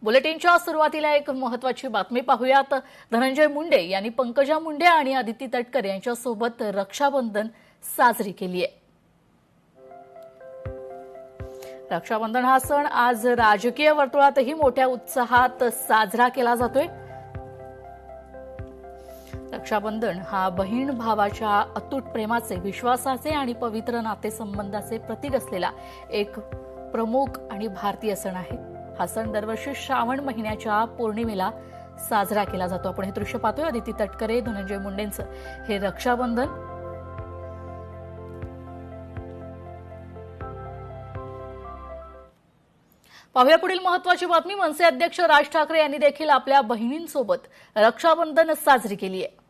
बुलेटिनच्या सुरुवातीला एक महत्त्वाची बातमी पाहूयात। धनंजय मुंडे यांनी पंकजा मुंडे आणि आदिती तटकर यांच्यासोबत रक्षाबंधन साजरी केली आहे। रक्षाबंधन हा सण आज राजकीय वर्तुळातही मोठ्या उत्साहात साजरा केला जातोय। रक्षाबंधन हा बहीण भावाच्या अतूट प्रेमाचे, विश्वासाचे आणि पवित्र नातेसंबंधाचे प्रतीक असलेला एक प्रमुख आणि भारतीय सण आहे। हा सण दरवर्षी श्रावण महिन्याच्या पौर्णिमेला साजरा केला जातो। आपण हे दृश्य पाहतोय आदिती तटकरे धनंजय मुंडेंचं हे रक्षाबंधन। पाहूया पुढील महत्त्वाची बातमी। मनसे अध्यक्ष राज ठाकरे यांनी देखील आपल्या बहिणींसोबत रक्षाबंधन साजरी केली आहे।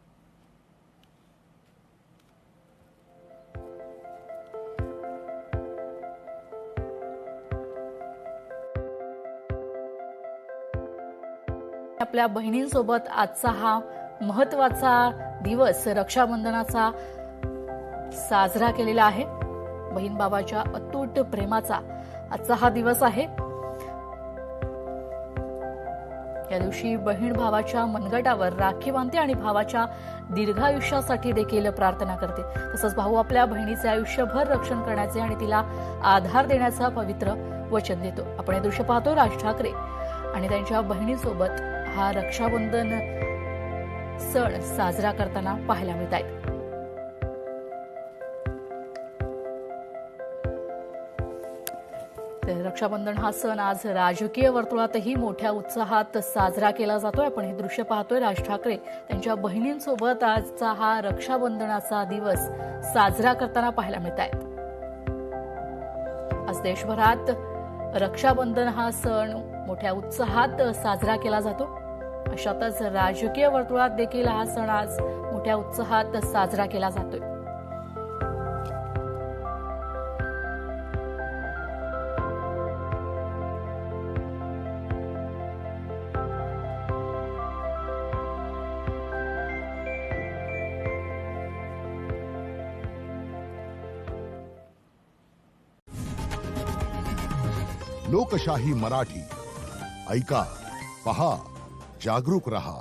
आपल्या बहिणींसोबत आजचा हा महत्त्वाचा दिवस रक्षाबंधनाचा साजरा केलेला आहे। बहीण भावाच्या अतूट प्रेमाचा आजचा हा दिवस आहे। या दिवशी बहीण भावाच्या मनगटावर राखी बांधते आणि भावाच्या दीर्घायुष्यासाठी देखील प्रार्थना करते। तसंच भाऊ आपल्या बहिणीचे आयुष्यभर रक्षण करण्याचे आणि तिला आधार देण्याचा पवित्र वचन देतो। आपण हे दृश्य पाहतो राज ठाकरे आणि त्यांच्या बहिणीसोबत हा रक्षाबंधन सण साजरा करताना पाहायला मिळत आहे। रक्षाबंधन हा सण आज राजकीय वर्तुळातही मोठ्या उत्साहात साजरा केला जातोय। आपण हे दृश्य पाहतोय राज ठाकरे त्यांच्या बहिणींसोबत आजचा हा रक्षाबंधनाचा दिवस साजरा करताना पाहायला मिळत आहे। आज देशभरात रक्षाबंधन हा सण मोठ्या उत्साहात साजरा केला जातो। अशातच राजकीय वर्तुळात देखील हा सण आज मोठ्या उत्साहात साजरा केला जातोय। लोकशाही मराठी ऐका, पहा, जागरूक रहा।